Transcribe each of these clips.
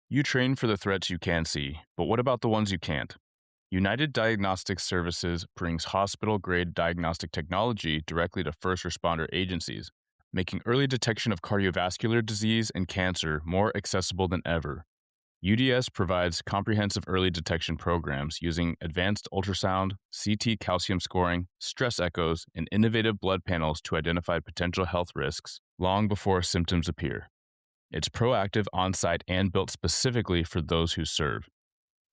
You train for the threats you can see, but what about the ones you can't? United Diagnostic Services brings hospital grade diagnostic technology directly to first responder agencies, making early detection of cardiovascular disease and cancer more accessible than ever. UDS provides comprehensive early detection programs using advanced ultrasound, CT calcium scoring, stress echoes, and innovative blood panels to identify potential health risks long before symptoms appear. It's proactive, on-site, and built specifically for those who serve.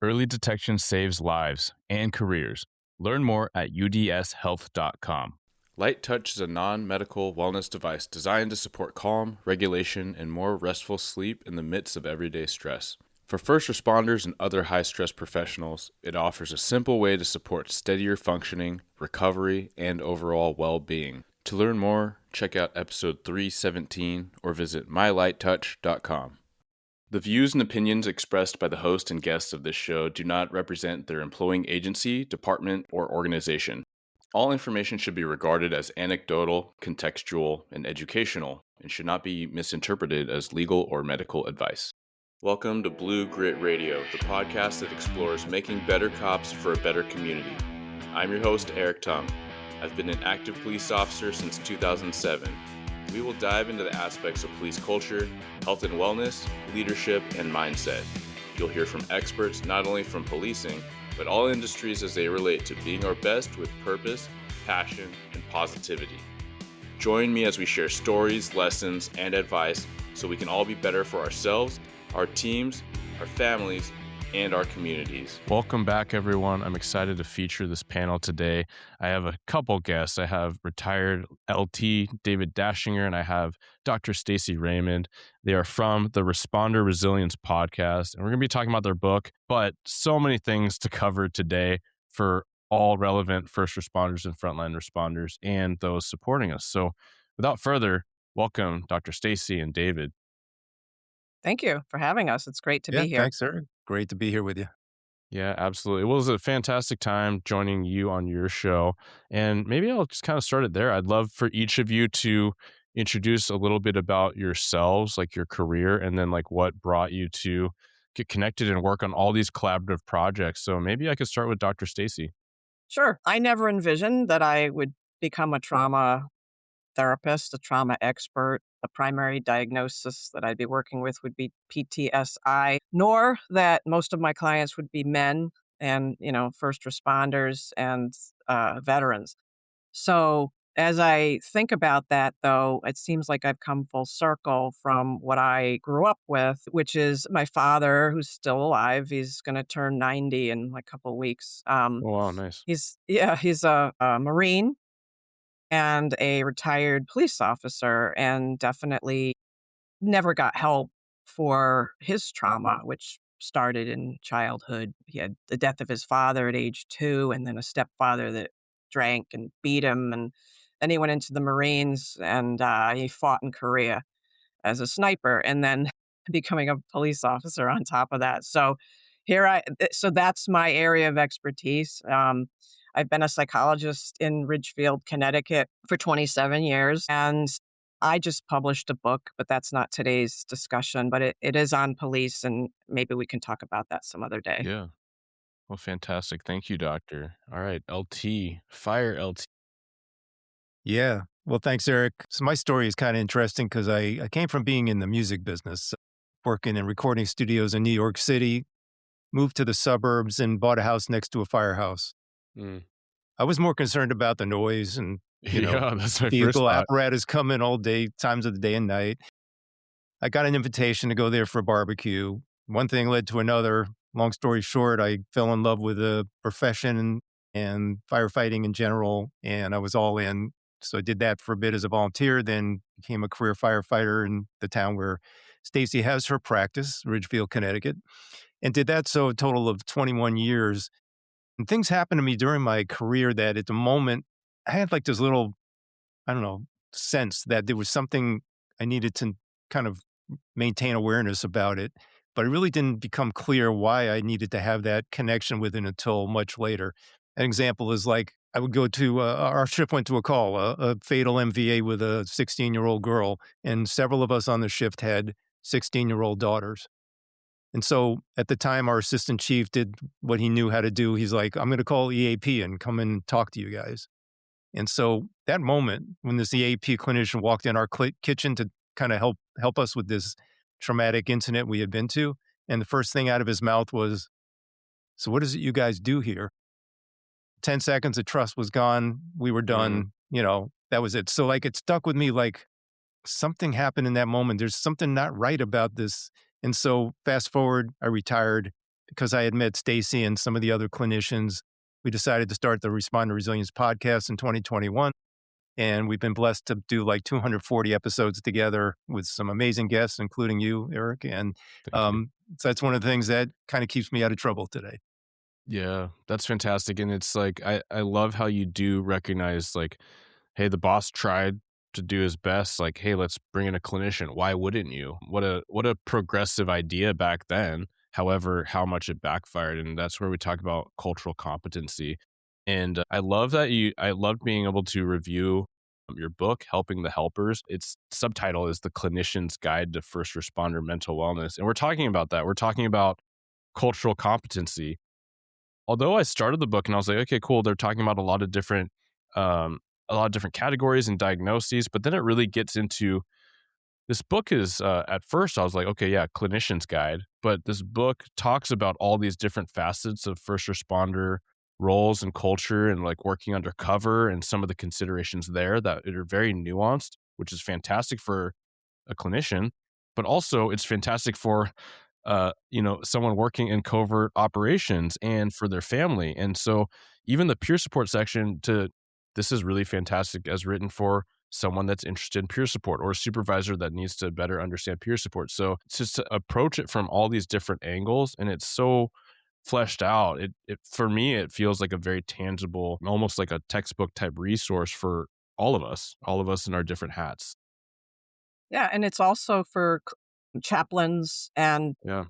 Early detection saves lives and careers. Learn more at udshealth.com. Light Touch is a non-medical wellness device designed to support calm, regulation, and more restful sleep in the midst of everyday stress. For first responders and other high-stress professionals, it offers a simple way to support steadier functioning, recovery, and overall well-being. To learn more, check out episode 317 or visit mylighttouch.com. The views and opinions expressed by the host and guests of this show do not represent their employing agency, department, or organization. All information should be regarded as anecdotal, contextual, and educational, and should not be misinterpreted as legal or medical advice. Welcome to Blue Grit Radio, the podcast that explores making better cops for a better community. I'm your host, Eric Tung. I've been an active police officer since 2007. We will dive into the aspects of police culture, health and wellness, leadership, and mindset. You'll hear from experts not only from policing, but all industries as they relate to being our best with purpose, passion, and positivity. Join me as we share stories, lessons, and advice so we can all be better for ourselves, our teams, our families, and our communities. Welcome back, everyone. I'm excited to feature this panel today. I have a couple guests. I have retired LT David Dachinger, and I have Dr. Stacy Raymond. They are from the Responder Resilience podcast, and we're going to be talking about their book, but so many things to cover today for all relevant first responders and frontline responders and those supporting us. So without further, welcome, Dr. Stacy and David. Thank you for having us. It's great to be here. Thanks, sir. Great to be here with you. Yeah, absolutely. It was a fantastic time joining you on your show. And maybe I'll just kind of start it there. I'd love for each of you to introduce a little bit about yourselves, like your career, and then like what brought you to get connected and work on all these collaborative projects. So maybe I could start with Dr. Stacy. Sure. I never envisioned that I would become a trauma therapist, a trauma expert. The primary diagnosis that I'd be working with would be PTSI, nor that most of my clients would be men and, first responders and veterans. So as I think about that, though, it seems like I've come full circle from what I grew up with, which is my father, who's still alive. He's going to turn 90 in a couple of weeks. Oh, wow, nice. He's a Marine and a retired police officer, and definitely never got help for his trauma, which started in childhood. He had the death of his father at age 2, and then a stepfather that drank and beat him. And then he went into the Marines, and he fought in Korea as a sniper, and then becoming a police officer on top of that. So so that's my area of expertise. I've been a psychologist in Ridgefield, Connecticut for 27 years, and I just published a book, but that's not today's discussion, but it is on police, and maybe we can talk about that some other day. Yeah. Well, fantastic. Thank you, doctor. All right, LT, fire LT. Yeah. Well, thanks, Eric. So my story is kind of interesting because I came from being in the music business, working in recording studios in New York City, moved to the suburbs and bought a house next to a firehouse. I was more concerned about the noise and, that's my first vehicle thought. apparatus coming all day, times of the day and night. I got an invitation to go there for a barbecue. One thing led to another. Long story short, I fell in love with the profession and firefighting in general, and I was all in. So I did that for a bit as a volunteer, then became a career firefighter in the town where Stacy has her practice, Ridgefield, Connecticut, and did that so a total of 21 years. And things happened to me during my career that at the moment, I had like this little, sense that there was something I needed to kind of maintain awareness about it. But it really didn't become clear why I needed to have that connection with it until much later. An example is like I would go to, our shift went to a call, a fatal MVA with a 16-year-old girl, and several of us on the shift had 16-year-old daughters. And so at the time, our assistant chief did what he knew how to do. He's like, I'm going to call EAP and come and talk to you guys. And so that moment when this EAP clinician walked in our kitchen to kind of help us with this traumatic incident we had been to, and the first thing out of his mouth was, "So what is it you guys do here?" 10 seconds of trust was gone. We were Mm. done. That was it. So like it stuck with me like something happened in that moment. There's something not right about this. And so fast forward, I retired because I had met Stacy and some of the other clinicians. We decided to start the Responder Resilience podcast in 2021. And we've been blessed to do like 240 episodes together with some amazing guests, including you, Eric. And Thank you. so that's one of the things that kind of keeps me out of trouble today. Yeah, that's fantastic. And it's like I love how you do recognize like, hey, the boss tried to do his best. Like, hey, let's bring in a clinician. Why wouldn't you? What a progressive idea back then. However, how much it backfired. And that's where we talk about cultural competency. And I loved being able to review your book, Helping the Helpers. Its subtitle is The Clinician's Guide to First Responder Mental Wellness. And we're talking about that. We're talking about cultural competency. Although I started the book and I was like, okay, cool. They're talking about um, a lot of different categories and diagnoses, but then it really gets into this book is at first I was like, okay, yeah, clinician's guide, but this book talks about all these different facets of first responder roles and culture and like working undercover and some of the considerations there that are very nuanced, which is fantastic for a clinician, but also it's fantastic for someone working in covert operations and for their family. And so even the peer support section to this is really fantastic as written for someone that's interested in peer support or a supervisor that needs to better understand peer support. So it's just to approach it from all these different angles and it's so fleshed out. It for me it feels like a very tangible, almost like a textbook type resource for all of us in our different hats. Yeah, and it's also for chaplains, and Yeah.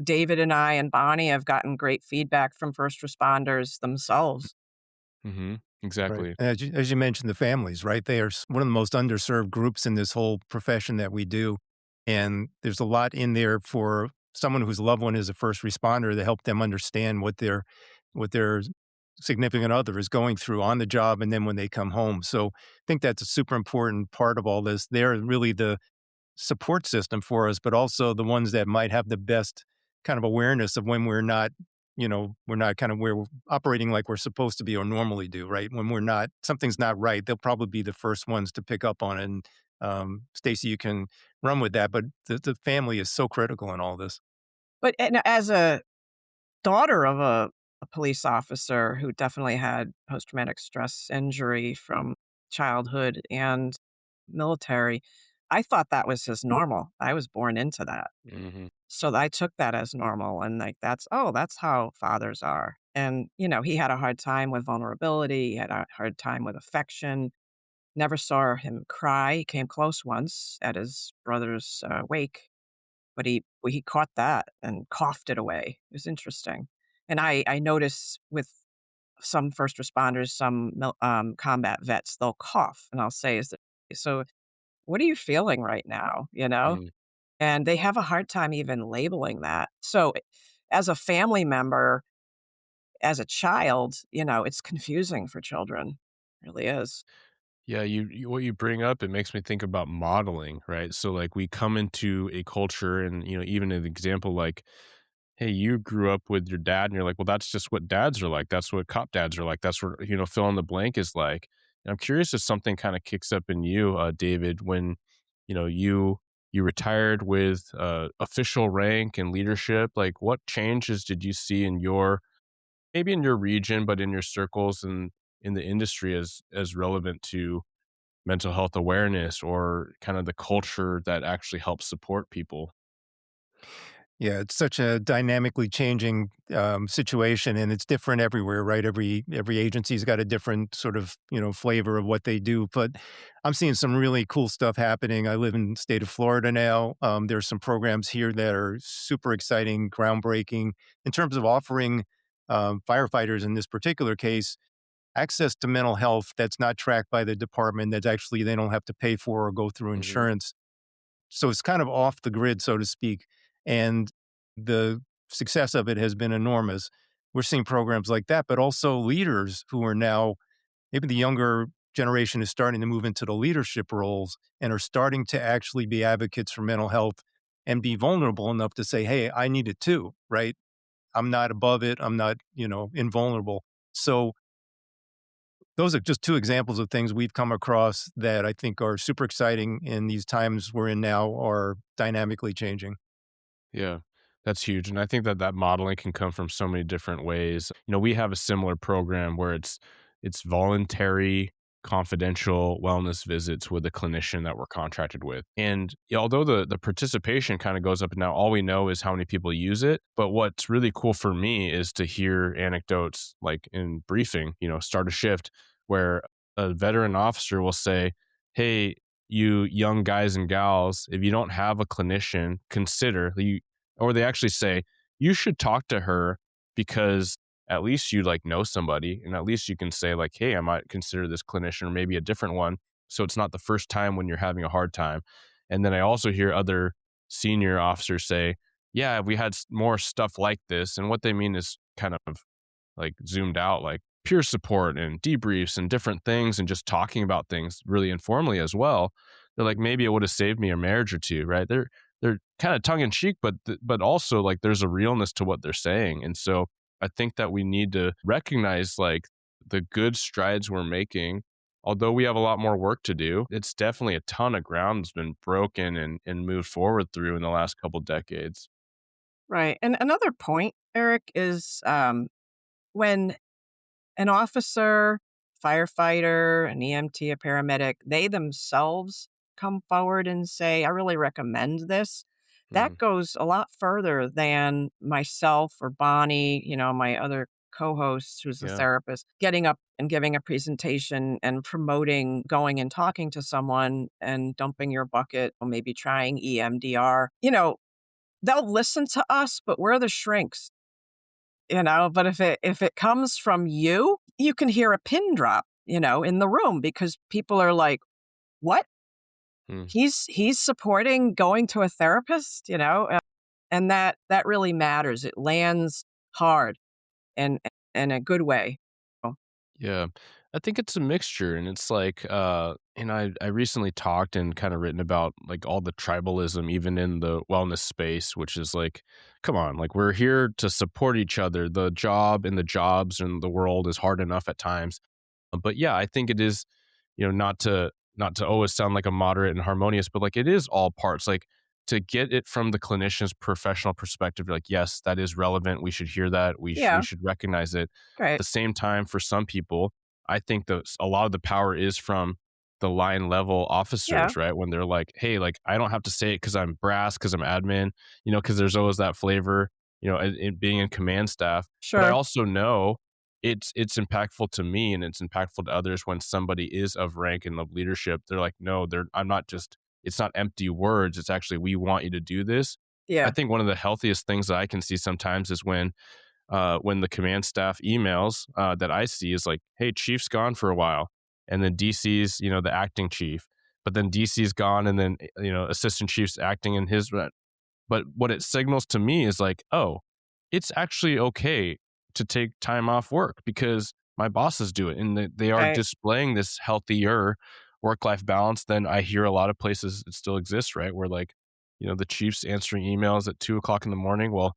David and I and Bonnie have gotten great feedback from first responders themselves. Mhm. Right. Exactly. And as you mentioned, the families, right? They are one of the most underserved groups in this whole profession that we do. And there's a lot in there for someone whose loved one is a first responder to help them understand what their significant other is going through on the job and then when they come home. So I think that's a super important part of all this. They're really the support system for us, but also the ones that might have the best kind of awareness of when we're not kind of where we're operating like we're supposed to be or normally do, right? When something's not right, they'll probably be the first ones to pick up on it. And Stacy, you can run with that, but the family is so critical in all this. But and as a daughter of a police officer who definitely had post-traumatic stress injury from childhood and military, I thought that was his normal. I was born into that. Mhm. So I took that as normal and like that's how fathers are. And he had a hard time with vulnerability, he had a hard time with affection. Never saw him cry. He came close once at his brother's wake, but he caught that and coughed it away. It was interesting. And I notice with some first responders, some combat vets, they'll cough, and I'll say, "Is it so? What are you feeling right now?" Mm. And they have a hard time even labeling that. So, as a family member, as a child, it's confusing for children. It really is. Yeah, you what you bring up, it makes me think about modeling, right? So, like, we come into a culture and, even an example like, hey, you grew up with your dad and you're like, well, that's just what dads are like. That's what cop dads are like. That's what, fill in the blank is like. And I'm curious if something kind of kicks up in you, David, when, you retired with official rank and leadership. Like, what changes did you see in maybe in your region, but in your circles and in the industry as relevant to mental health awareness or kind of the culture that actually helps support people? Yeah, it's such a dynamically changing situation, and it's different everywhere, right? Every agency's got a different sort of flavor of what they do. But I'm seeing some really cool stuff happening. I live in the state of Florida now. There's some programs here that are super exciting, groundbreaking in terms of offering firefighters in this particular case access to mental health that's not tracked by the department. That actually they don't have to pay for or go through Hmm. insurance. So it's kind of off the grid, so to speak, and The success of it has been enormous. We're seeing programs like that, but also leaders who are now, maybe the younger generation is starting to move into the leadership roles and are starting to actually be advocates for mental health and be vulnerable enough to say, hey, I need it too, right? I'm not above it. I'm not, invulnerable. So those are just two examples of things we've come across that I think are super exciting in these times we're in now are dynamically changing. Yeah, that's huge. And I think that that modeling can come from so many different ways. We have a similar program where it's voluntary, confidential wellness visits with a clinician that we're contracted with. And although the participation kind of goes up and down, all we know is how many people use it. But what's really cool for me is to hear anecdotes like in briefing, start a shift where a veteran officer will say, "Hey, you young guys and gals, if you don't have a clinician, consider you," or they actually say, "You should talk to her because at least you like know somebody and at least you can say like, hey, I might consider this clinician or maybe a different one. So it's not the first time when you're having a hard time." And then I also hear other senior officers say, "Yeah, we had more stuff like this." And what they mean is kind of like zoomed out, like peer support and debriefs and different things and just talking about things really informally as well. They're like, maybe it would have saved me a marriage or two, right? They're kind of tongue in cheek, but also like there's a realness to what they're saying. And so I think that we need to recognize like the good strides we're making. Although we have a lot more work to do, it's definitely a ton of ground that's been broken and moved forward through in the last couple decades. Right. And another point, Eric, is when an officer, firefighter, an EMT, a paramedic, they themselves come forward and say, I really recommend this. That Mm, goes a lot further than myself or Bonnie, my other co host, who's a yeah. therapist, getting up and giving a presentation and promoting going and talking to someone and dumping your bucket or maybe trying EMDR. They'll listen to us, but we're the shrinks. But if it comes from you, you can hear a pin drop, in the room because people are like, "What? Mm. He's supporting going to a therapist?" And that really matters. It lands hard and in a good way. Oh, Yeah. I think it's a mixture and it's like I recently talked and kind of written about like all the tribalism even in the wellness space, which is like, come on, like we're here to support each other. The job and the jobs and the world is hard enough at times. But yeah, I think it is, not to always sound like a moderate and harmonious, but like it is all parts. Like to get it from the clinician's professional perspective, like, yes, that is relevant. We should hear that. We yeah, should recognize it. At great. the same time, for some people, I think that a lot of the power is from the line level Yeah, officers, right? When they're like, hey, like I don't have to say it because I'm brass, because I'm admin, because there's always that flavor, in being in command staff. But I sure. also know it's impactful to me and it's impactful to others when somebody is of rank and of leadership. They're like, no, I'm not just, it's not empty words. It's actually, we want you to do this. I Yeah, think one of the healthiest things that I can see sometimes is when the command staff emails that I see is like, hey, chief's gone for a while. And then DC's, the acting chief, but then DC's gone and then, assistant chief's acting in his, but what it signals to me is like, oh, it's actually okay to take time off work because my bosses do it and they are right. displaying this healthier work life balance than I hear a lot of places it still exists, right? Where like, the chief's answering emails at 2 o'clock in the morning. Well,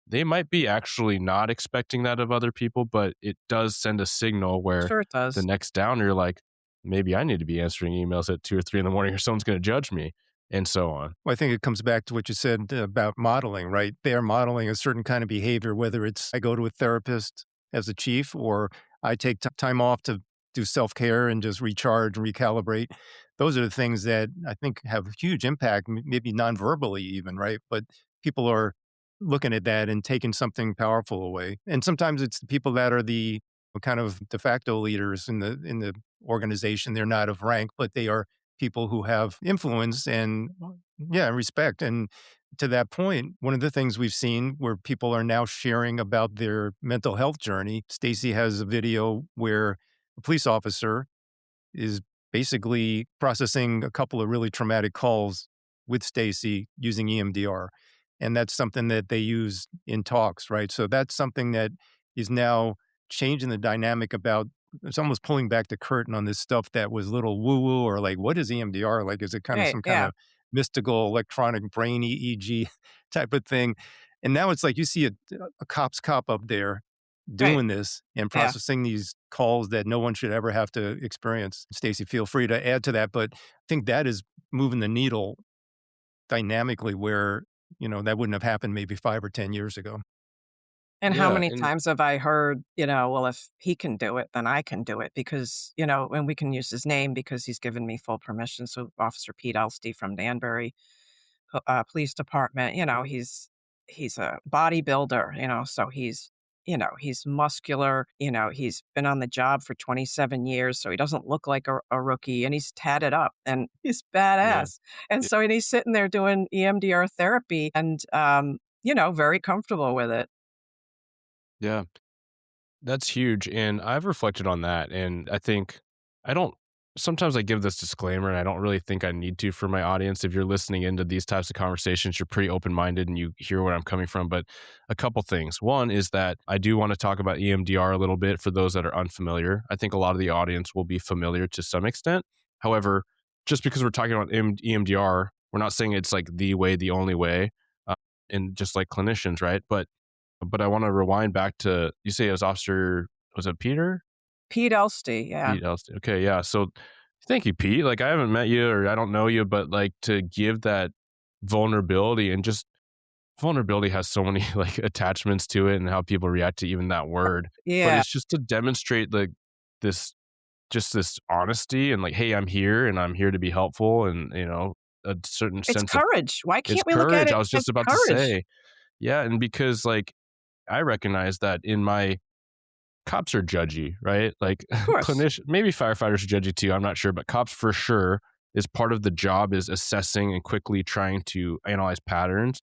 they might be actually not expecting that of other people, but it does send a signal where Sure it the does. next down you're like, maybe I need to be answering emails at 2 or 3 in the morning or someone's going to judge me and so on. Well, I think it comes back to what you said about modeling, right? They are modeling a certain kind of behavior, whether it's I go to a therapist as a chief or I take time off to do self care and just recharge and recalibrate. Those are the things that I think have huge impact, maybe non verbally even, right? But people are looking at that and taking something powerful away. And sometimes it's the people that are the kind of de facto leaders in the organization. They're not of rank, but they are people who have influence and yeah, respect. And to that point, one of the things we've seen where people are now sharing about their mental health journey, Stacy has a video where a police officer is basically processing a couple of really traumatic calls with Stacy using EMDR. And that's something that they use in talks, right? So that's something that is now changing the dynamic about it's almost pulling back the curtain on this stuff that was little woo woo or like, what is EMDR? Like, is it kind of Right. some kind Yeah. of mystical electronic brain EEG type of thing? And now it's like you see a cop's cop up there Right. doing this and Yeah. processing these calls that no one should ever have to experience. Stacy, feel free to add to that. But I think that is moving the needle dynamically where, that wouldn't have happened maybe 5 or 10 years ago. And how Yeah, many and times have I heard, well, if he can do it, then I can do it because, and we can use his name because he's given me full permission. So Officer Pete Elsty from Danbury Police Department, he's a bodybuilder, so he's muscular, he's been on the job for 27 years, so he doesn't look like a rookie and he's tatted up and he's yeah, badass. And y- so and he's sitting there doing EMDR therapy and, very comfortable with it. yeah. That's huge, and I've reflected on that, and I think I don't sometimes I give this disclaimer, and I don't really think I need to for my audience. If you're listening into these types of conversations, you're pretty open-minded and you hear where I'm coming from, but a couple things. One is that I do wanna talk about EMDR a little bit for those that are unfamiliar. I think a lot of the audience will be familiar to some extent. However, just because we're talking about EMDR, we're not saying it's like the way, the only way, uh, and just like clinicians, right? But I wanna rewind back to you say it was Officer was it Peter? Pete Elsty, yeah. Pete Elston. Okay, yeah, so thank you, Pete. Like, I haven't met you or I don't know you, but, like, to give that vulnerability and just vulnerability has so many, like, attachments to it and how people react to even that word, but Yeah. it's just to demonstrate, like, this this honesty and, like, "Hey, I'm here, and I'm here to be helpful," and, a certain It's sense of courage. Why it's can't we look at courage, I it was as just about to courage? say. Yeah, and because, like, I recognize that in my cops are judgy, right? Like Of course. clinician, maybe firefighters are judgy too. I'm not sure, but cops for sure is part of the job is assessing and quickly trying to analyze patterns.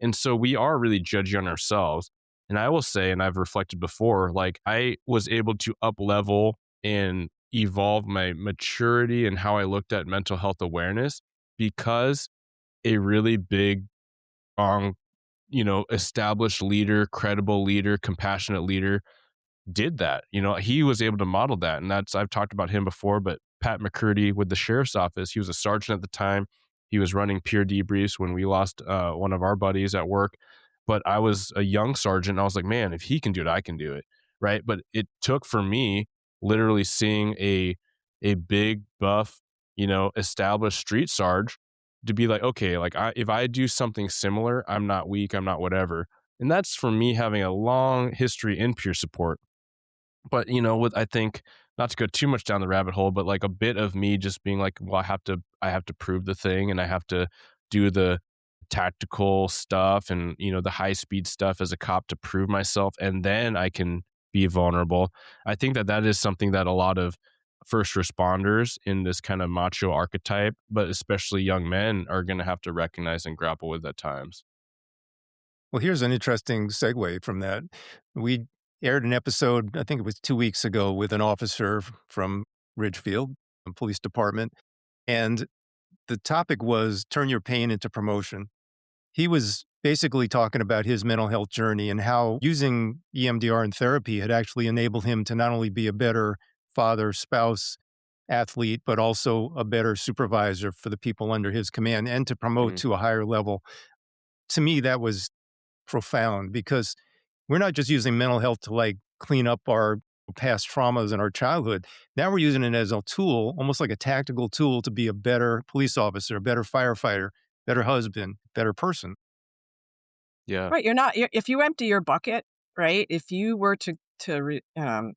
And so we are really judgy on ourselves. And I will say, and I've reflected before, like I was able to up level and evolve my maturity and how I looked at mental health awareness because a really big, strong, established leader, credible leader, compassionate leader did that. He was able to model that. And that's, I've talked about him before, but Pat McCurdy with the sheriff's office, he was a sergeant at the time. He was running peer debriefs when we lost one of our buddies at work. But I was a young sergeant. And I was like, man, if he can do it, I can do it. Right. But it took for me literally seeing a big buff, established street sarge to be like, okay, like if I do something similar, I'm not weak, I'm not whatever. And that's for me having a long history in peer support, but, with I think not to go too much down the rabbit hole, but like a bit of me just being like, well, I have to prove the thing and I have to do the tactical stuff and, the high speed stuff as a cop to prove myself and then I can be vulnerable. I think that that is something that a lot of first responders in this kind of macho archetype, but especially young men are going to have to recognize and grapple with at times. Well, here's an interesting segue from that. We aired an episode, I think it was 2 weeks ago, with an officer from Ridgefield, a police department, and the topic was turn your pain into promotion. He was basically talking about his mental health journey and how using EMDR and therapy had actually enabled him to not only be a better father, spouse, athlete, but also a better supervisor for the people under his command and to promote Mhm. to a higher level. To me, that was profound because we're not just using mental health to like clean up our past traumas in our childhood. Now we're using it as a tool, almost like a tactical tool to be a better police officer, a better firefighter, better husband, better person. Yeah. Right, if you empty your bucket, right? If you were to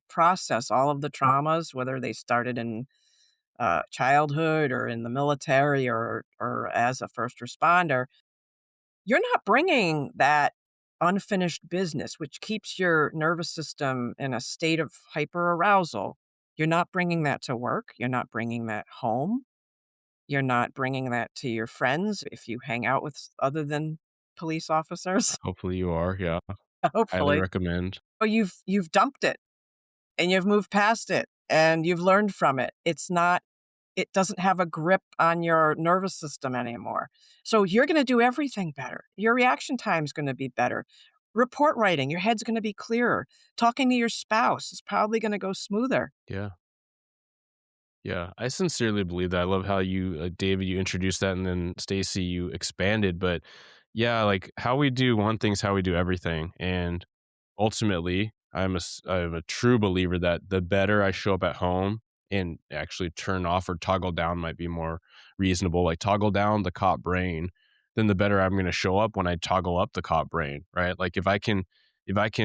process all of the traumas, whether they started in, childhood or in the military or as a first responder, you're not bringing that unfinished business, which keeps your nervous system in a state of hyperarousal. You're not bringing that to work, you're not bringing that home, you're not bringing that to your friends if you hang out with other than police officers, Hopefully you are. Yeah. Highly hopefully. recommend. Or you've dumped it and you've moved past it and you've learned from it. It's not It doesn't have a grip on your nervous system anymore. So you're going to do everything better. Your reaction time is going to be better. Report writing, your head's going to be clearer. Talking to your spouse is probably going to go smoother. Yeah. Yeah, I sincerely believe that. I love how you, David, you introduced that, and then Stacy, you expanded. But yeah, like how we do one thing is how we do everything. And ultimately, I'm a true believer that the better I show up at home and actually turn off or toggle down might be more reasonable. Like toggle down the cop brain, then the better I'm going to show up when I toggle up the cop brain, right? Like if I can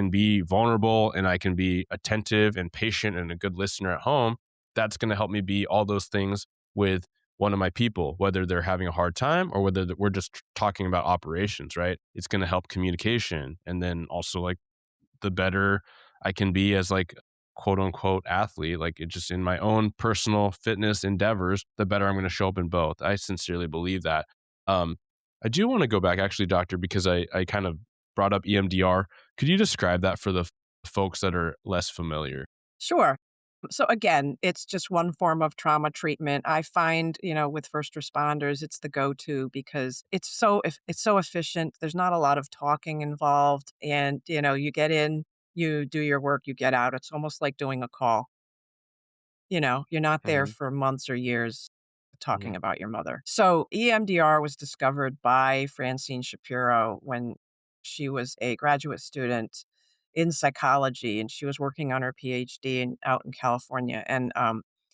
be vulnerable and I can be attentive and patient and a good listener at home, that's going to help me be all those things with one of my people, whether they're having a hard time or whether we're just talking about operations, right? It's going to help communication. And then also like the better I can be as like quote unquote athlete, like it just in my own personal fitness endeavors, the better I'm going to show up in both. I sincerely believe that. Um, I do want to go back actually, doctor, because I kind of brought up EMDR. Could you describe that for the folks that are less familiar? Sure. So again, it's just one form of trauma treatment. I find, with first responders, it's the go-to because it's so efficient. There's not a lot of talking involved, and you get in, you do your work, you get out. It's almost like doing a call. You're not there Hmm. for months or years Yeah. talking about your mother. So EMDR was discovered by Francine Shapiro when she was a graduate student in psychology, and she was working on her PhD out in California. And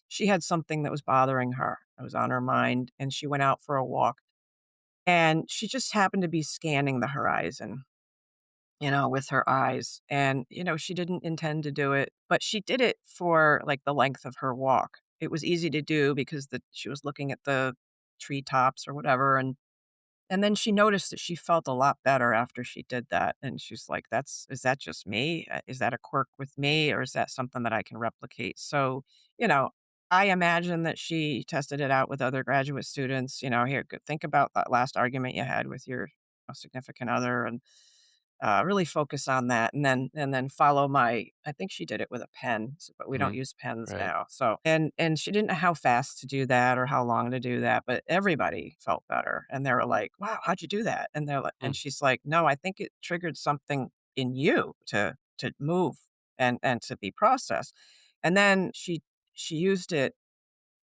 she had something that was bothering her. It was on her mind, and she went out for a walk. And she just happened to be scanning the horizon, with her eyes. And, she didn't intend to do it, but she did it for like the length of her walk. It was easy to do because she was looking at the treetops or whatever. And then she noticed that she felt a lot better after she did that. And she's like, is that just me? Is that a quirk with me? Or is that something that I can replicate? So, you know, I imagine that she tested it out with other graduate students. Here, think about that last argument you had with your significant other, and really focus on that, and then follow my. I think she did it with a pen, but we don't Hmm. use pens Right. now. So and she didn't know how fast to do that or how long to do that, but everybody felt better, and they were like, "Wow, how'd you do that?" And they're like, and Mm. she's like, "No, I think it triggered something in you to move and to be processed." And then she used it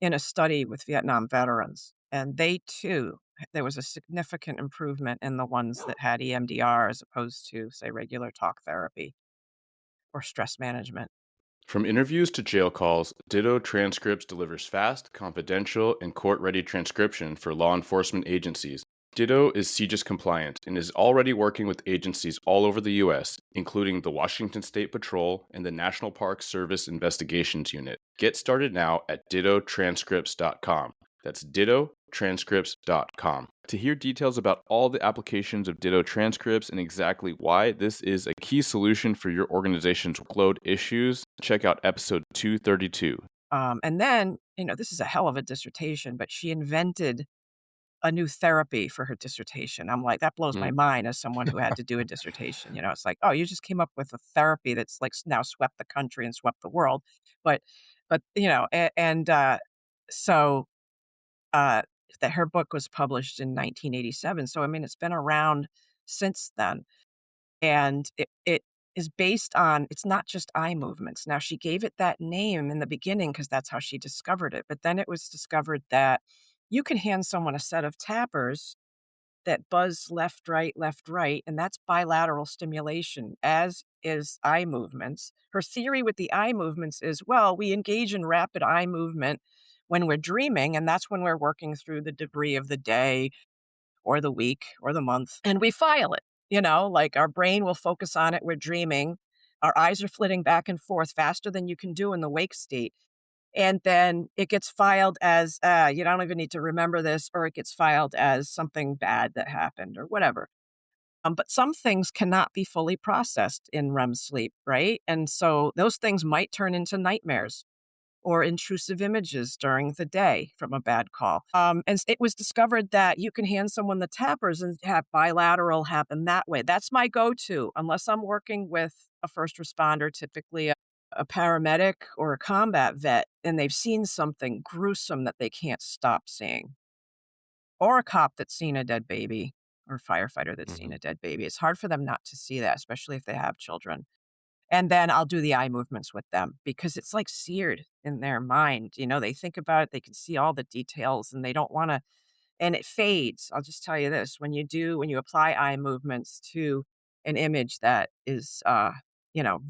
in a study with Vietnam veterans, and they too there was a significant improvement in the ones that had EMDR as opposed to, say, regular talk therapy or stress management. From interviews to jail calls, Ditto Transcripts delivers fast, confidential, and court ready transcription for law enforcement agencies. Ditto is CJIS compliant and is already working with agencies all over the U.S., including the Washington State Patrol and the National Park Service Investigations Unit. Get started now at dittotranscripts.com. That's dittotranscripts.com. To hear details about all the applications of Ditto transcripts and exactly why this is a key solution for your organization's workload issues, check out episode 232. And then, this is a hell of a dissertation, but she invented a new therapy for her dissertation. I'm like, that blows my Mm. mind as someone who had to do a dissertation. It's like, oh, you just came up with a therapy that's like now swept the country and swept the world. But, so uh, that her book was published in 1987. So, I mean, it's been around since then. And it is based on, it's not just eye movements. Now, she gave it that name in the beginning because that's how she discovered it. But then it was discovered that you can hand someone a set of tappers that buzz left, right, and that's bilateral stimulation, as is eye movements. Her theory with the eye movements is, well, we engage in rapid eye movement when we're dreaming, and that's when we're working through the debris of the day or the week or the month, and we file it. Like our brain will focus on it. We're dreaming. Our eyes are flitting back and forth faster than you can do in the wake state. And then it gets filed as, you don't even need to remember this, or it gets filed as something bad that happened or whatever. But some things cannot be fully processed in REM sleep, right? And so those things might turn into nightmares or intrusive images during the day from a bad call. It was discovered that you can hand someone the tappers and have bilateral happen that way. That's my go-to, unless I'm working with a first responder, typically a paramedic or a combat vet and they've seen something gruesome that they can't stop seeing, or a cop that's seen a dead baby or firefighter that's seen Mhm. a dead baby. It's hard for them not to see that, especially if they have children. And then I'll do the eye movements with them because it's like seared in their mind. They think about it, they can see all the details and they don't want to, and it fades. I'll just tell you this, when you apply eye movements to an image that is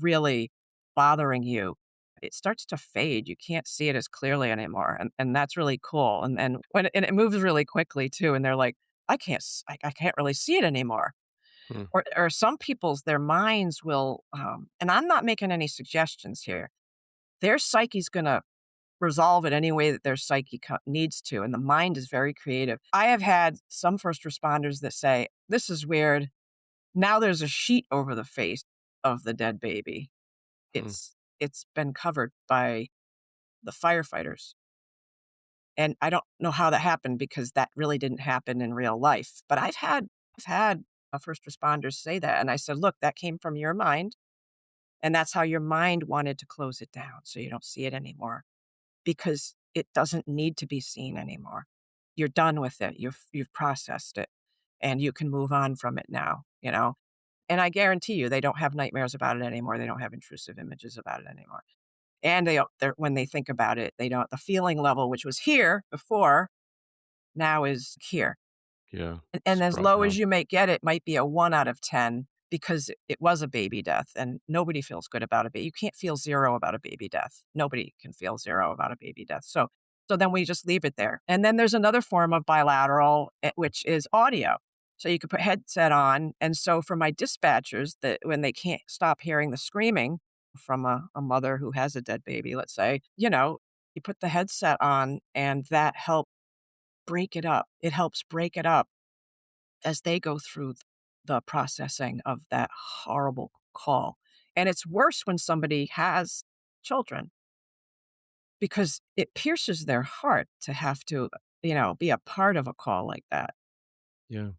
really bothering you, it starts to fade. You can't see it as clearly anymore. And that's really cool. And it moves really quickly too. And they're like, I can't really see it anymore. Hmm. Or some people's their minds will, and I'm not making any suggestions here. Their psyche's gonna resolve it any way that their psyche needs to, and the mind is very creative. I have had some first responders that say, "This is weird. Now there's a sheet over the face of the dead baby. Hmm. It's been covered by the firefighters." And I don't know how that happened because that really didn't happen in real life. But I've had first responders say that, and I said, "Look, that came from your mind, and that's how your mind wanted to close it down so you don't see it anymore." Because it doesn't need to be seen anymore. You're done with it. You've processed it, and you can move on from it now. And I guarantee you they don't have nightmares about it anymore. They don't have intrusive images about it anymore. And they're when they think about it, they don't the feeling level, which was here before, now is here. Yeah. And It's as brought low as down. you may get, it might be a 1 out of 10 because it was a baby death, and nobody feels good about a baby. You can't feel 0 about a baby death. Nobody can feel 0 about a baby death. So then we just leave it there. And then there's another form of bilateral, which is audio. So you could put headset on, and so for my dispatchers that when they can't stop hearing the screaming from a mother who has a dead baby, let's say, you put the headset on, and that helps break it up. It helps break it up as they go through the processing of that horrible call. And it's worse when somebody has children because it pierces their heart to have to, be a part of a call like that. Yeah.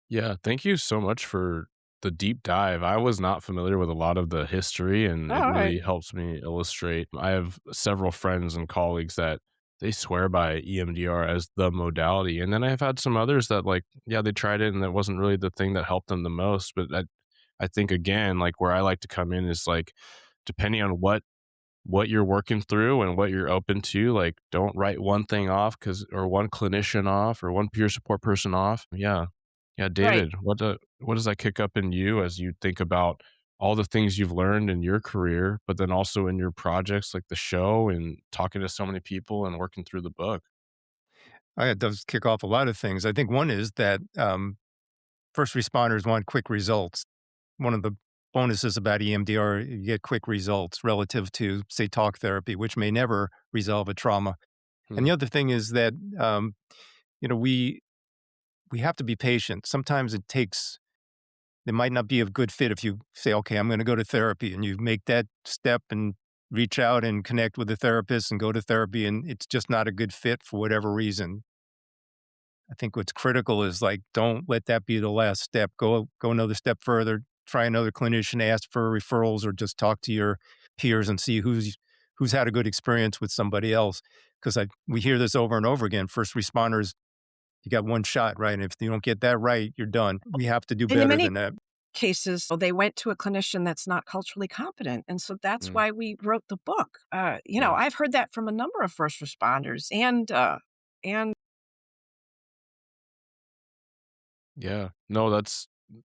Yeah, thank you so much for the deep dive. I was not familiar with a lot of the history, and Oh, it all right. really helps me illustrate. I have several friends and colleagues that they swear by EMDR as the modality. And then I've had some others that, like, yeah, they tried it and it wasn't really the thing that helped them the most. But I think, again, like where I like to come in is like, depending on what you're working through and what you're open to, like, don't write one thing off, cause or one clinician off or one peer support person off. Yeah. Yeah, Right. David, what does that kick up in you as you think about all the things you've learned in your career, but then also in your projects like the show and talking to so many people and working through the book? It does kick off a lot of things. I think one is that first responders want quick results. One of the bonuses about EMDR, you get quick results relative to, say, talk therapy, which may never resolve a trauma. And Hmm. the other thing is that you know we we have to be patient. Sometimes it might not be a good fit if you say, okay, I'm going to go to therapy, and you make that step and reach out and connect with a therapist and go to therapy, and it's just not a good fit for whatever reason. I think what's critical is like, don't let that be the last step. Go another step further. Try another clinician, ask for referrals, or just talk to your peers and see who's had a good experience with somebody else. Because we hear this over and over again. First responders, you got one shot, right? And if you don't get that right, you're done. We have to do And in better many than that. cases, they went to a clinician that's not culturally competent. And so that's Mm, why we wrote the book. yeah. I've heard that from a number of first responders and Yeah. No, that's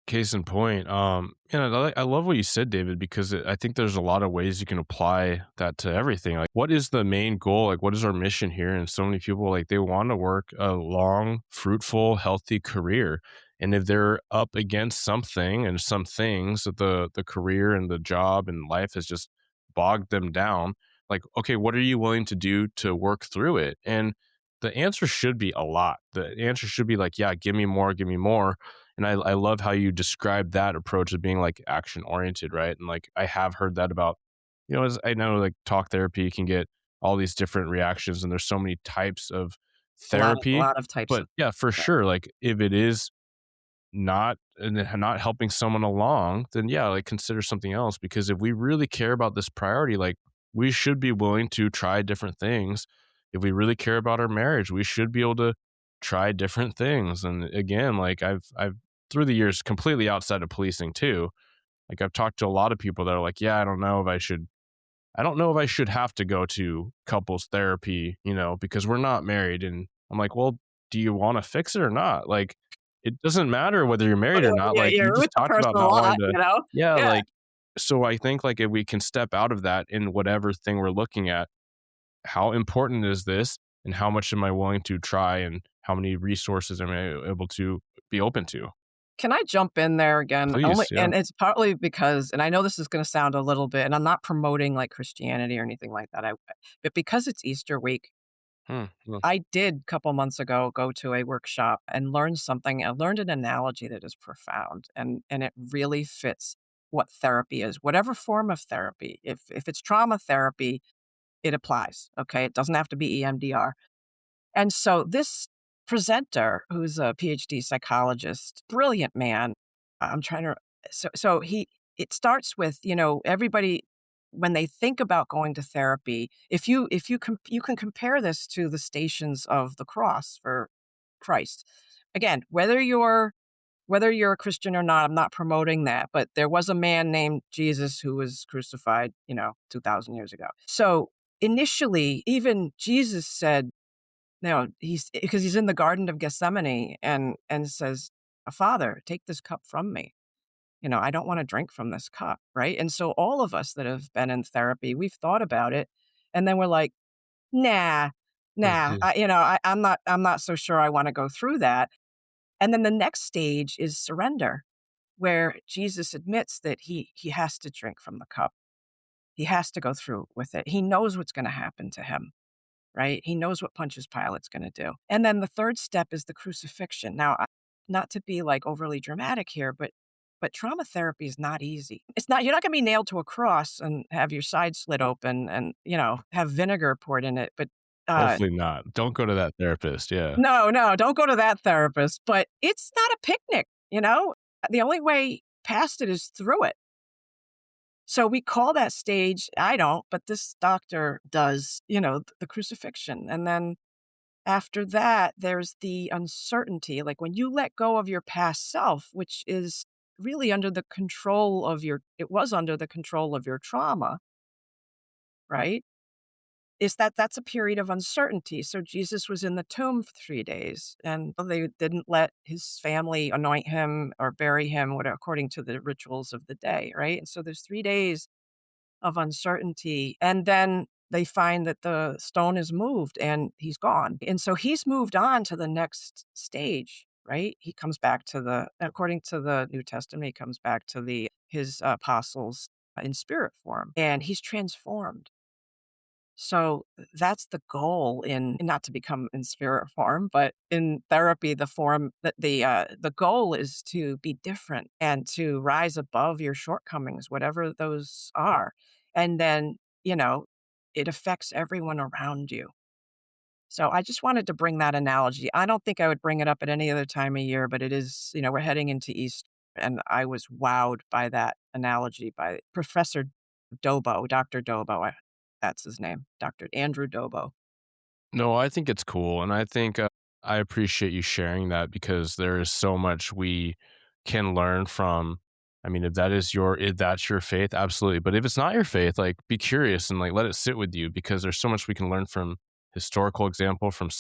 case in point. I love what you said, David, because I think there's a lot of ways you can apply that to everything. Like, what is the main goal? Like, what is our mission here? And so many people, like, they want to work a long, fruitful, healthy career. And if they're up against something and some things that the career and the job and life has just bogged them down, like, okay, what are you willing to do to work through it? And the answer should be a lot. The answer should be like, yeah, give me more, give me more. And I love how you describe that approach of being like action oriented, right? And like I have heard that about, as I know like talk therapy can get all these different reactions and there's so many types of a therapy. lot of types But of yeah, for sure. Like if it is not helping someone along, then yeah, like consider something else. Because if we really care about this priority, like we should be willing to try different things. If we really care about our marriage, we should be able to try different things. And again, like I've through the years, completely outside of policing too, like I've talked to a lot of people that are like, yeah, I don't know if I should have to go to couples therapy, because we're not married. And I'm like, well, do you want to fix it or not? Like, it doesn't matter whether you're married or not. Yeah, Like, you you're with just the talked person about a not wanting lot, to, you know? yeah, Yeah. like, so I think like if we can step out of that in whatever thing we're looking at, how important is this and how much am I willing to try and how many resources am I able to be open to? Can I jump in there again? Only Please. Yeah. and it's partly because and I know this is gonna sound a little bit and I'm not promoting, like, Christianity or anything like that, but because it's Easter week, Hmm. I did a couple months ago go to a workshop and learn something. I learned an analogy that is profound, and it really fits what therapy is, whatever form of therapy. If it's trauma therapy, it applies, okay? It doesn't have to be EMDR. And so this presenter, who's a PhD psychologist, brilliant man. I'm trying to so he it starts with, everybody when they think about going to therapy, you can compare this to the stations of the cross for Christ. Again, whether you're a Christian or not, I'm not promoting that, but there was a man named Jesus who was crucified, 2000 years ago. So initially, even Jesus said, no, he's because he's in the Garden of Gethsemane and says, Father, take this cup from me. I don't want to drink from this cup, right? And so all of us that have been in therapy, we've thought about it, and then we're like, nah, nah, I'm not so sure I want to go through that. And then the next stage is surrender, where Jesus admits that he has to drink from the cup. He has to go through with it. He knows what's going to happen to him, right? He knows what Pontius Pilate's going to do. And then the third step is the crucifixion. Now, not to be like overly dramatic here, but trauma therapy is not easy. It's not, you're not going to be nailed to a cross and have your side slit open and, have vinegar poured in it. But Hopefully not. Don't go to that therapist. Yeah. no, no, don't go to that therapist. But it's not a picnic, The only way past it is through it. So we call that stage, I don't, but this doctor does, the crucifixion. And then after that, there's the uncertainty. Like when you let go of your past self, which is really it was under the control of your trauma, right? That's a period of uncertainty. So Jesus was in the tomb for 3 days and they didn't let his family anoint him or bury him according to the rituals of the day, right? And so there's 3 days of uncertainty. And then they find that the stone is moved and he's gone. And so he's moved on to the next stage, right? He comes back according to the New Testament, he comes back to his apostles in spirit form and he's transformed. So that's the goal not to become in spirit form, but in therapy, the form that the goal is to be different and to rise above your shortcomings, whatever those are. And then, it affects everyone around you. So I just wanted to bring that analogy. I don't think I would bring it up at any other time of year, but it is, we're heading into Easter. And I was wowed by that analogy by Professor Dobo, Dr. Dobo. That's his name, Dr. Andrew Dobo. No, I think it's cool. And I think I appreciate you sharing that because there is so much we can learn from. I mean, if that's your faith, absolutely. But if it's not your faith, like be curious and like let it sit with you because there's so much we can learn from historical example, from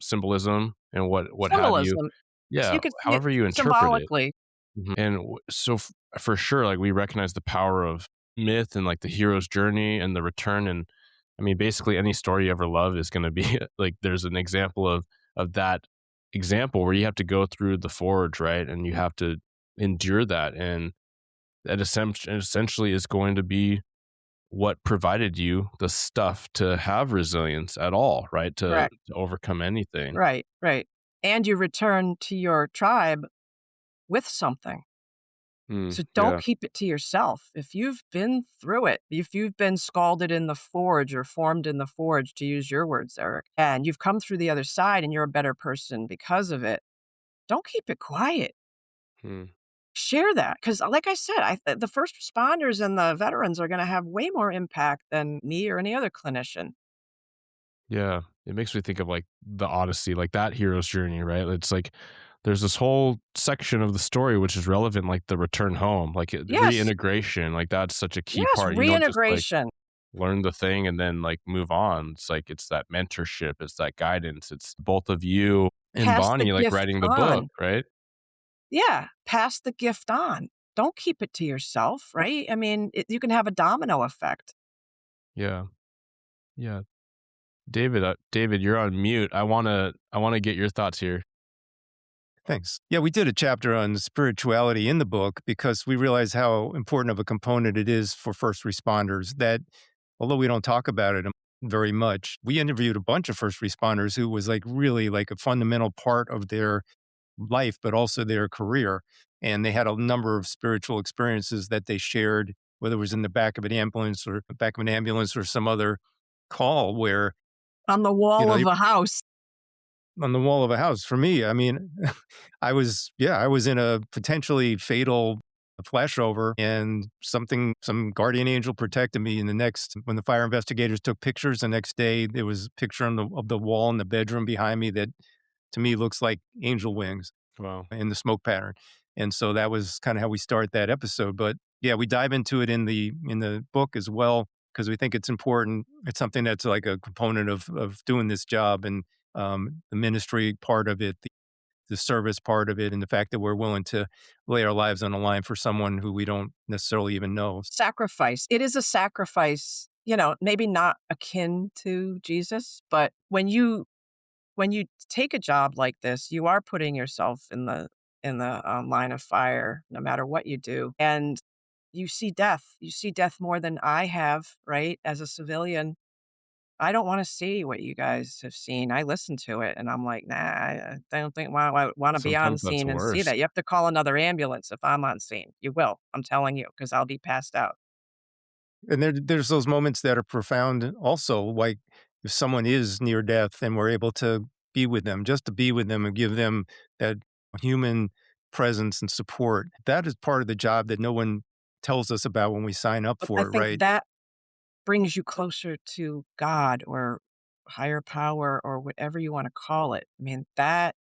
symbolism and what have you. Symbolism. So Yeah, you could see it however you interpret it. symbolically. And for sure, like we recognize the power of myth and like the hero's journey and the return. And I mean, basically any story you ever love is going to be like, there's an example of that example where you have to go through the forge, right? And you have to endure that. And that essentially is going to be what provided you the stuff to have resilience at all, right? To, Correct. to overcome anything. Right, right. And you return to your tribe with something. So don't Yeah. keep it to yourself. If you've been through it, if you've been scalded in the forge or formed in the forge, to use your words, Eric, and you've come through the other side and you're a better person because of it, don't keep it quiet. Hmm. Share that because, like I said, the first responders and the veterans are gonna have way more impact than me or any other clinician. Yeah, it makes me think of, like, the Odyssey, like, that hero's journey, right? It's like, there's this whole section of the story which is relevant, like the return home, like, Yes, reintegration, like, that's such a key yes, part. You don't just, like, reintegration learn the thing and then, like, move on. It's like, it's that mentorship, it's that guidance, it's both of you and pass the Bonnie, like, gift writing the book, on. right? Yeah, pass the gift on. Don't keep it to yourself, right? I mean, you can have a domino effect. Yeah, yeah. David, you're on mute. I wanna get your thoughts here. Thanks. Yeah, we did a chapter on spirituality in the book because we realize how important of a component it is for first responders. That although we don't talk about it very much, we interviewed a bunch of first responders who was like really like a fundamental part of their life, but also their career. And they had a number of spiritual experiences that they shared, whether it was in the back of an ambulance or some other call where, On the you wall know, of a house. on the wall of a house. For me, I mean, I was in a potentially fatal flashover and some guardian angel protected me. And the next, when the fire investigators took pictures the next day, there was a picture of the wall in the bedroom behind me that to me looks like angel wings Wow. in the smoke pattern. And so that was kind of how we start that episode. But yeah, we dive into it in the book as well because we think it's important. It's something that's like a component of doing this job and the ministry part of it, the service part of it, and the fact that we're willing to lay our lives on the line for someone who we don't necessarily even know. Sacrifice. It is a sacrifice, maybe not akin to Jesus, but when you take a job like this, you are putting yourself in the line of fire no matter what you do, and you see death. You see death more than I have, right? As a civilian, I don't wanna see what you guys have seen. I listen to it, and I'm like, "Nah, I don't think wow, I wanna be on Sometimes that's scene and see worse. that." You have to call another ambulance if I'm on scene. You will, I'm telling you, because 'cause I'll be passed out. And there's those moments that are profound also, like if someone is near death and we're able to be with them, just to be with them and give them that human presence and support. That is part of the job that no one tells us about when we sign up But I for it, think right? that brings you closer to God or higher power or whatever you wanna call it. I mean, that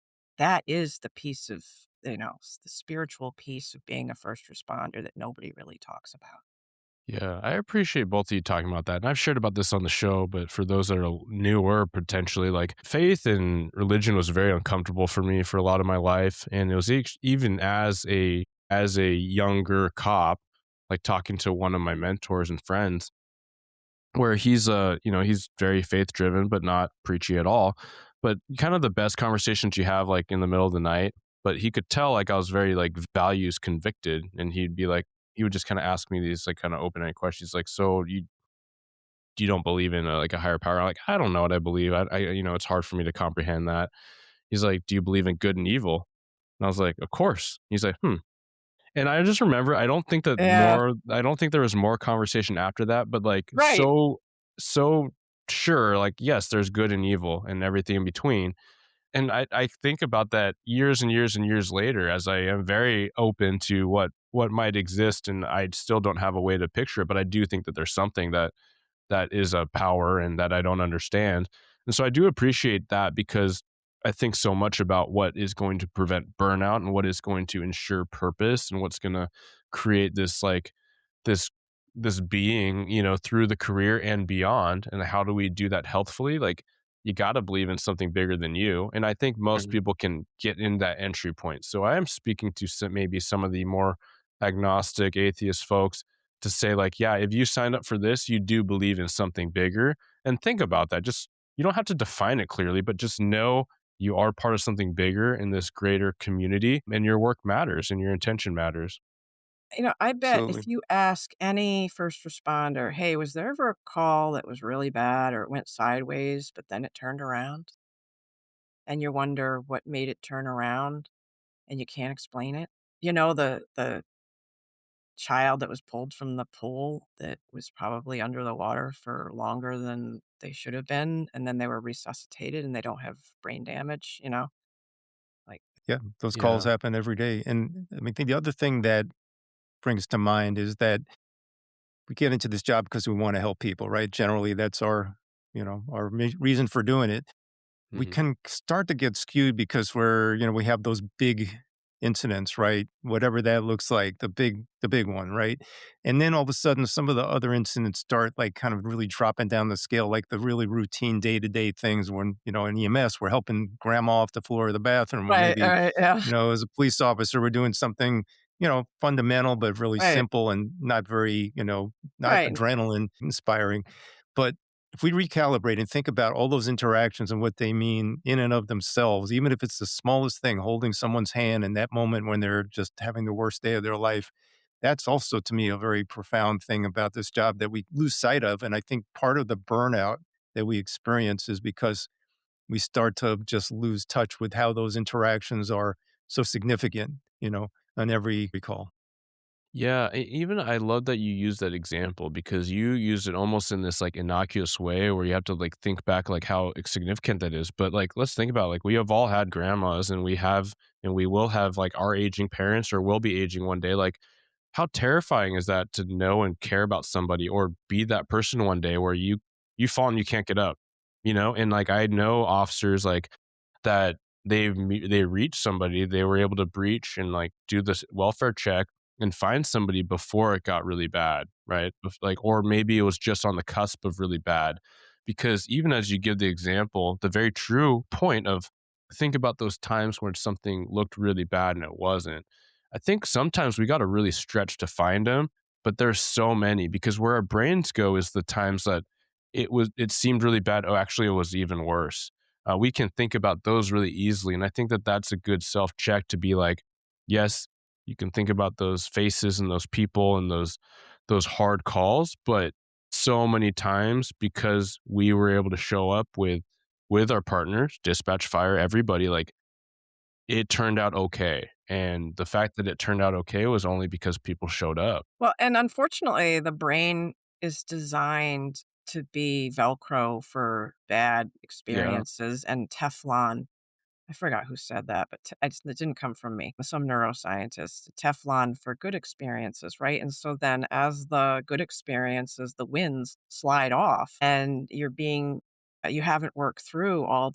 is the piece of, the spiritual piece of being a first responder that nobody really talks about. Yeah, I appreciate both of you talking about that. And I've shared about this on the show, but for those that are newer, potentially, like faith and religion was very uncomfortable for me for a lot of my life. And it was even as a younger cop, like talking to one of my mentors and friends, where he's very faith driven, but not preachy at all. But kind of the best conversations you have like in the middle of the night. But he could tell like I was very like values convicted, and he would just kind of ask me these like kind of open ended questions, like, so you don't believe in like a higher power? I'm like, I don't know what I believe. It's hard for me to comprehend that. He's like, do you believe in good and evil? And I was like, of course. He's like, hmm. And I just remember, Yeah, I don't think there was more conversation after that, but like right. so sure, like, yes, there's good and evil and everything in between. And I think about that years and years and years later as I am very open to what might exist, and I still don't have a way to picture it, but I do think that there's something that is a power and that I don't understand. And so I do appreciate that because I think so much about what is going to prevent burnout and what is going to ensure purpose and what's going to create this this being, through the career and beyond. And how do we do that healthfully? Like, you got to believe in something bigger than you. And I think most Mhm. people can get in that entry point. So I am speaking to maybe some of the more agnostic atheist folks to say, like, yeah, if you signed up for this, you do believe in something bigger. And think about that. Just, you don't have to define it clearly, but just know you are part of something bigger in this greater community, and your work matters and your intention matters. I bet Absolutely. if you ask any first responder, "Hey, was there ever a call that was really bad or it went sideways, but then it turned around?" And you wonder what made it turn around and you can't explain it. The child that was pulled from the pool that was probably under the water for longer than they should have been, and then they were resuscitated and they don't have brain damage, like Yeah, those calls Yeah. happen every day. And I mean, the other thing that brings to mind is that we get into this job because we want to help people, right? Generally, that's our, our reason for doing it. We Mhm. can start to get skewed because we have those big incidents, right? Whatever that looks like, the big one, right? And then all of a sudden, some of the other incidents start like kind of really dropping down the scale, like the really routine day to day things when, in EMS, we're helping grandma off the floor of the bathroom, or Right, maybe, right, yeah, as a police officer, we're doing something, fundamental, but really right, simple and not very, not right. adrenaline inspiring. But if we recalibrate and think about all those interactions and what they mean in and of themselves, even if it's the smallest thing, holding someone's hand in that moment when they're just having the worst day of their life, that's also to me a very profound thing about this job that we lose sight of. And I think part of the burnout that we experience is because we start to just lose touch with how those interactions are so significant, on every call. Yeah, even I love that you use that example because you use it almost in this like innocuous way where you have to like think back like how significant that is. But like let's think about like we have all had grandmas and we will have like our aging parents or will be aging one day. Like how terrifying is that to know and care about somebody or be that person one day where you fall and you can't get up, And like I know officers like that they reached somebody, they were able to breach and like do this welfare check and find somebody before it got really bad, right? Like, or maybe it was just on the cusp of really bad. Because even as you give the example, the very true point of think about those times when something looked really bad and it wasn't. I think sometimes we got to really stretch to find them, but there's so many because where our brains go is the times that it seemed really bad. Oh, actually, it was even worse. We can think about those really easily, and I think that that's a good self check to be like, yes, you can think about those faces and those people and those hard calls, but so many times because we were able to show up with our partners, dispatch, fire, everybody, like it turned out okay. And the fact that it turned out okay was only because people showed up. Well, and unfortunately, the brain is designed to be Velcro for bad Yeah. experiences and Teflon. I forgot who said that, but it didn't come from me. Some neuroscientist. Teflon for good experiences, right? And so then, as the good experiences, the wins slide off, and you haven't worked through all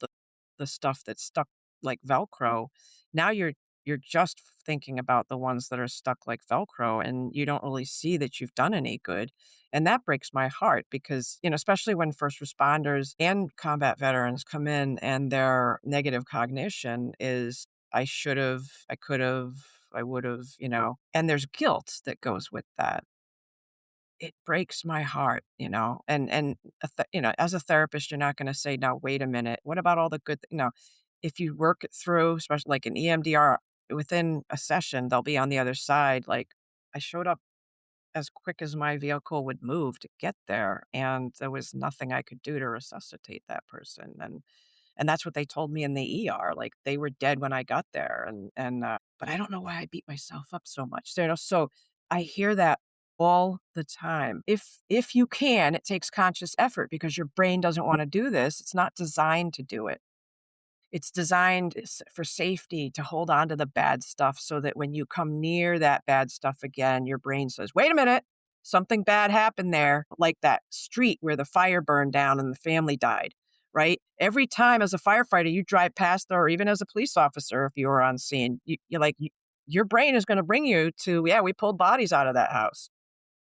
the stuff that's stuck like Velcro. Now you're just thinking about the ones that are stuck like Velcro, and you don't really see that you've done any good. And that breaks my heart because, especially when first responders and combat veterans come in and their negative cognition is, I should have, I could have, I would have, and there's guilt that goes with that. It breaks my heart, and as a therapist, you're not gonna say, "Now, wait a minute, what about all the good" if you work it through, especially like an EMDR, within a session, they'll be on the other side, like, "I showed up as quick as my vehicle would move to get there, and there was nothing I could do to resuscitate that person," and that's what they told me in the ER, like, they were dead when I got there, but I don't know why I beat myself up so much, so I hear that all the time. If you can, it takes conscious effort because your brain doesn't wanna do this, it's not designed to do it. It's designed for safety to hold on to the bad stuff so that when you come near that bad stuff again, your brain says, "Wait a minute, something bad happened there," like that street where the fire burned down and the family died, right? Every time as a firefighter, you drive past there, or even as a police officer, if you were on scene, your brain is gonna bring you to, "Yeah, we pulled bodies out of that house."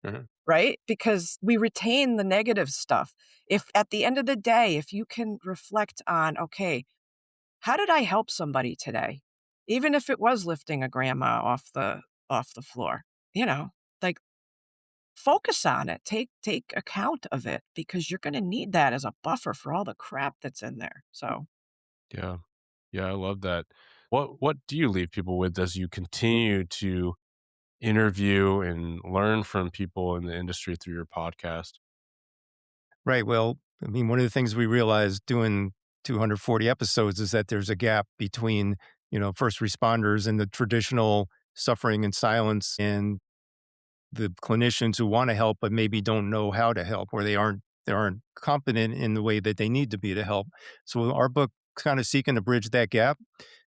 Mhm. Right? Because we retain the negative stuff. If at the end of the day, if you can reflect on, "Okay, how did I help somebody today?" Even if it was lifting a grandma off the floor, you know, like, focus on it. Take account of it because you're gonna need that as a buffer for all the crap that's in there. So, Yeah. Yeah, I love that. What do you leave people with as you continue to interview and learn from people in the industry through your podcast? Right. Well, I mean, one of the things we realized doing 240 episodes is that there's a gap between, first responders and the traditional suffering and silence and the clinicians who want to help but maybe don't know how to help, or they aren't competent in the way that they need to be to help. So our book kind of seeking to bridge that gap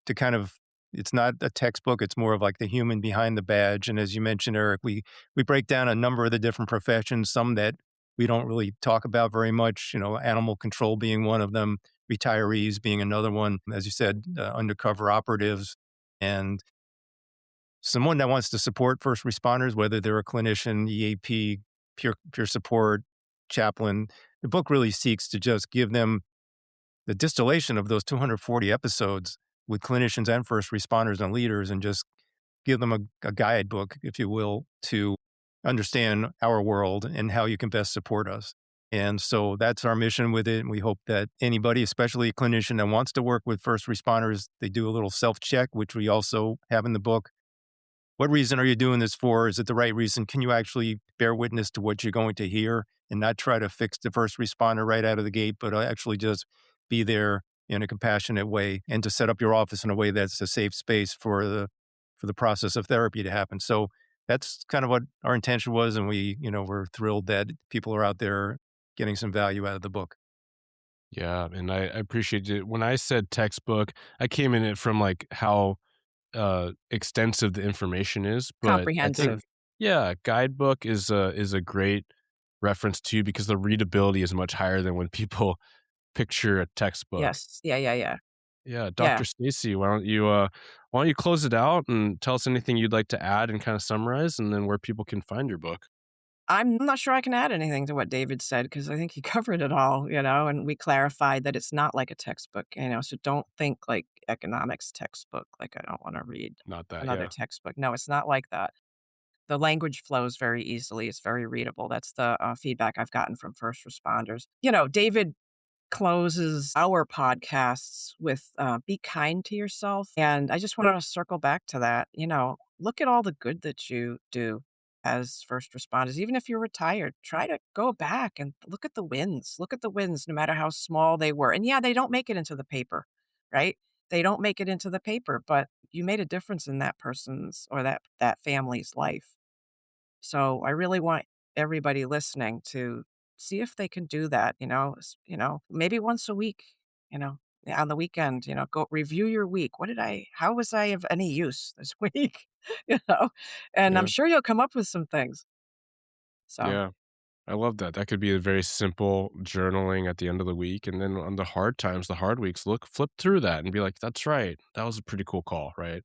to kind of It's not a textbook. It's more of like the human behind the badge. And as you mentioned, Eric, we break down a number of the different professions, some that we don't really talk about very much, animal control being one of them, retirees being another one, as you said, undercover operatives, and someone that wants to support first responders, whether they're a clinician, EAP, peer support, chaplain. The book really seeks to just give them the distillation of those 240 episodes with clinicians and first responders and leaders, and just give them a guidebook, if you will, to understand our world and how you can best support us. And so that's our mission with it. And we hope that anybody, especially a clinician that wants to work with first responders, they do a little self-check, which we also have in the book. What reason are you doing this for? Is it the right reason? Can you actually bear witness to what you're going to hear and not try to fix the first responder right out of the gate, but actually just be there in a compassionate way and to set up your office in a way that's a safe space for the process of therapy to happen. So that's kind of what our intention was. And we're thrilled that people are out there getting some value out of the book. Yeah, and I appreciate it. When I said textbook, I came in it from like how extensive the information is, but I think Comprehensive. yeah, guidebook is a great reference too because the readability is much higher than when people picture a textbook. Yes. Yeah, yeah, yeah. Yeah, Yeah. Dr. Stacy, why don't you close it out and tell us anything you'd like to add and kind of summarize, and then where people can find your book. I'm not sure I can add anything to what David said because I think he covered it all, and we clarified that it's not like a textbook, so don't think like economics textbook, like I don't want to read Not that, another yeah. textbook. No, it's not like that. The language flows very easily. It's very readable. That's the feedback I've gotten from first responders. David closes our podcasts with be kind to yourself. And I just want to circle back to that. Look at all the good that you do as first responders. Even if you're retired, try to go back and look at the wins. Look at the wins, no matter how small they were. And yeah, they don't make it into the paper, right? They don't make it into the paper, but you made a difference in that person's or that family's life. So I really want everybody listening to see if they can do that, maybe once a week, you know, on the weekend, go review your week. How was I of any use this week? you know, and I'm Yeah, sure you'll come up with some things. So, yeah. I love that. That could be a very simple journaling at the end of the week, and then on the hard times, the hard weeks, flip through that and be like, "That's right. That was a pretty cool call, right?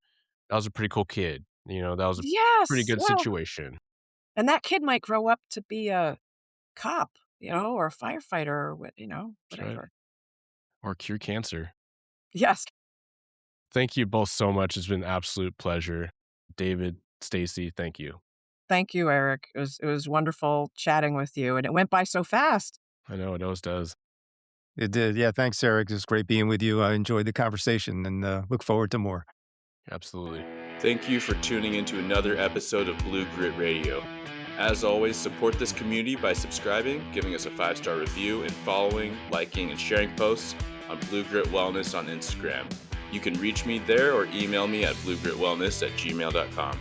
That was a pretty cool kid. That was a pretty yes, good well, situation." and that kid might grow up to be a cop, or a firefighter or That's right. whatever. Or cure cancer. Yes. Thank you both so much. It's been an absolute pleasure. David, Stacy, thank you. Thank you, Eric. It was wonderful chatting with you, and it went by so fast. I know it always does. It did. Yeah. Thanks, Eric. It was great being with you. I enjoyed the conversation and look forward to more. Absolutely. Thank you for tuning into another episode of Blue Grit Radio. As always, support this community by subscribing, giving us a 5-star review, and following, liking, and sharing posts on Blue Grit Wellness on Instagram. You can reach me there or email me at bluegritwellness@gmail.com.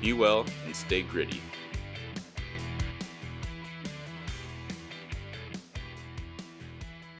Be well and stay gritty.